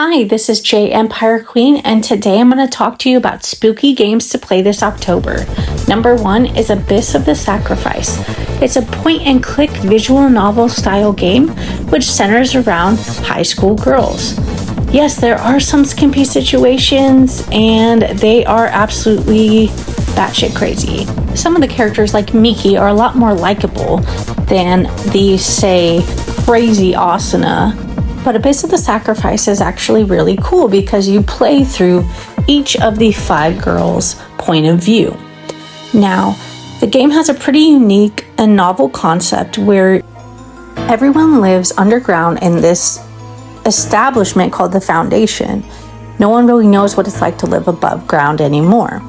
Hi, this is J Empire Queen, and today I'm going to talk to you about spooky games to play this October. Number 1 is Abyss of the Sacrifice. It's a point-and-click visual novel style game which centers around high school girls. Yes, there are some skimpy situations, and they are absolutely batshit crazy. Some of the characters, like Miki, are a lot more likable than the, say, crazy Asuna. But Abyss of the Sacrifice is actually really cool because you play through each of the 5 girls' point of view. Now, the game has a pretty unique and novel concept where everyone lives underground in this establishment called the Foundation. No one really knows what it's like to live above ground anymore.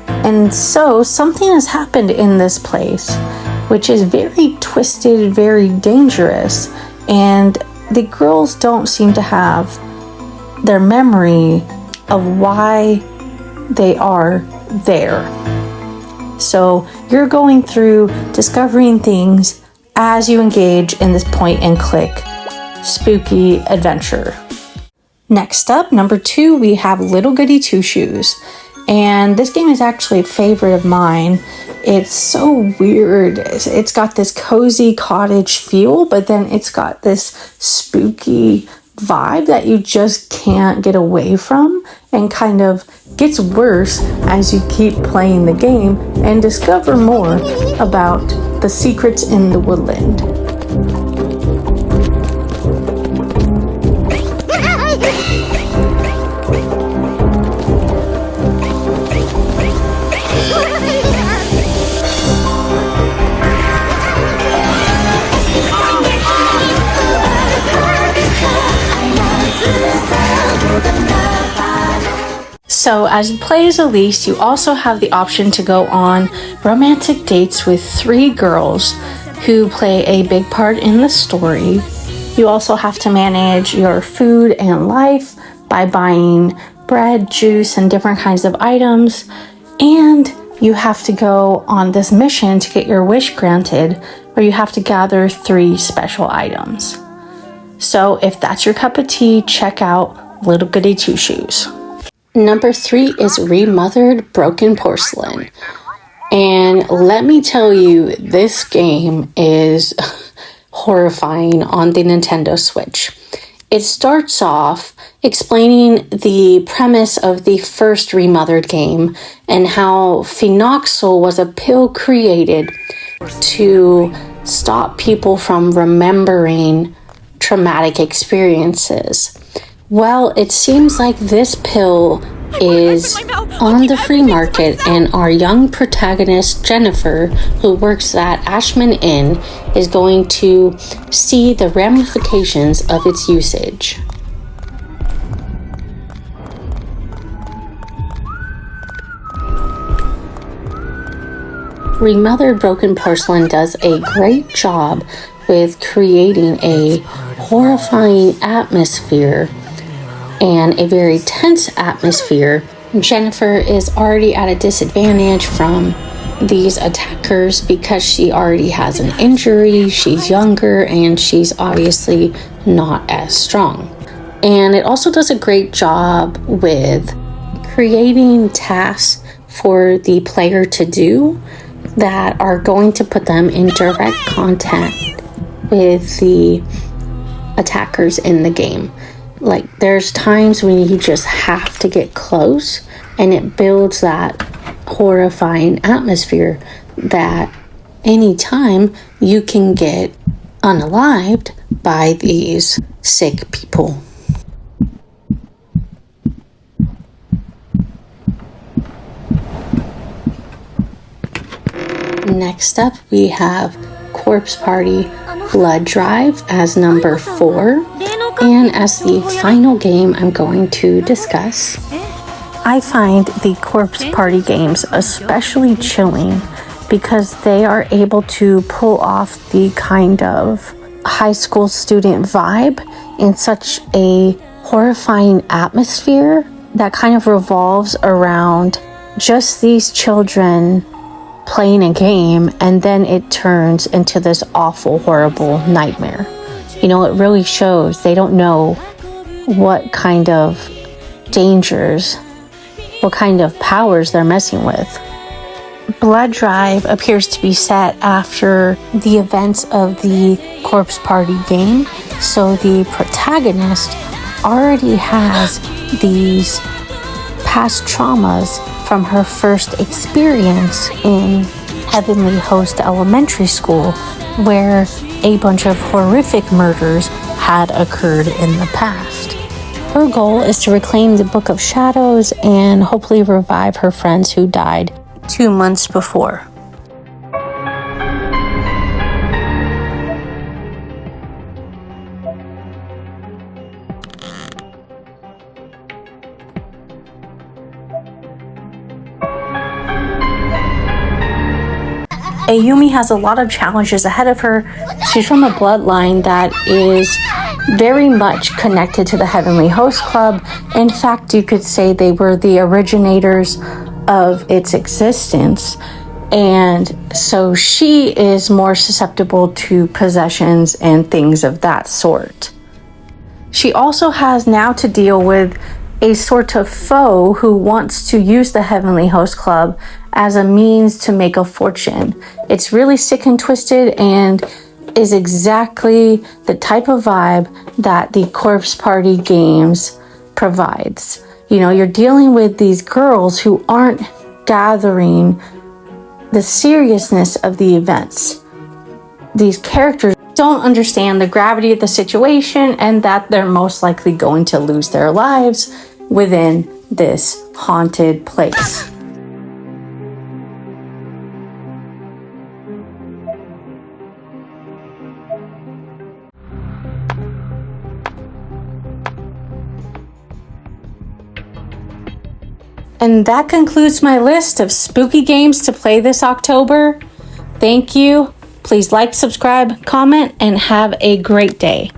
And so something has happened in this place which is very twisted, very dangerous, and the girls don't seem to have their memory of why they are there. So you're going through discovering things as you engage in this point and click spooky adventure. Next up, number 2, we have Little Goody Two Shoes. And this game is actually a favorite of mine. It's so weird. It's got this cozy cottage feel, but then it's got this spooky vibe that you just can't get away from, and kind of gets worse as you keep playing the game and discover more about the secrets in the woodland. So as you play as Elise, you also have the option to go on romantic dates with 3 girls who play a big part in the story. You also have to manage your food and life by buying bread, juice, and different kinds of items. And you have to go on this mission to get your wish granted, where you have to gather 3 special items. So if that's your cup of tea, check out Little Goody Two Shoes. Number 3 is Remothered Broken Porcelain. And let me tell you, this game is horrifying on the Nintendo Switch. It starts off explaining the premise of the first Remothered game and how Phenoxyl was a pill created to stop people from remembering traumatic experiences. Well, it seems like this pill is on the free market, and our young protagonist, Jennifer, who works at Ashman Inn, is going to see the ramifications of its usage. Remothered Broken Porcelain does a great job with creating a horrifying atmosphere and a very tense atmosphere. Jennifer is already at a disadvantage from these attackers because she already has an injury, she's younger, and she's obviously not as strong. And it also does a great job with creating tasks for the player to do that are going to put them in direct contact with the attackers in the game. Like, there's times when you just have to get close, and it builds that horrifying atmosphere that anytime you can get unalived by these sick people. Next up, we have Corpse Party Blood Drive as number 4. And as the final game I'm going to discuss, I find the Corpse Party games especially chilling because they are able to pull off the kind of high school student vibe in such a horrifying atmosphere that kind of revolves around just these children playing a game, and then it turns into this awful, horrible nightmare. You know, it really shows they don't know what kind of dangers, what kind of powers they're messing with. Blood Drive appears to be set after the events of the Corpse Party game, so the protagonist already has these past traumas from her first experience in Heavenly Host Elementary School, where a bunch of horrific murders had occurred in the past. Her goal is to reclaim the Book of Shadows and hopefully revive her friends who died 2 months before. Ayumi has a lot of challenges ahead of her. She's from a bloodline that is very much connected to the Heavenly Host Club. In fact, you could say they were the originators of its existence. And so she is more susceptible to possessions and things of that sort. She also has now to deal with a sort of foe who wants to use the Heavenly Host Club as a means to make a fortune. It's really sick and twisted and is exactly the type of vibe that the Corpse Party games provides. You know, you're dealing with these girls who aren't gathering the seriousness of the events. These characters don't understand the gravity of the situation and that they're most likely going to lose their lives within this haunted place. And that concludes my list of spooky games to play this October. Thank you. Please like, subscribe, comment, and have a great day.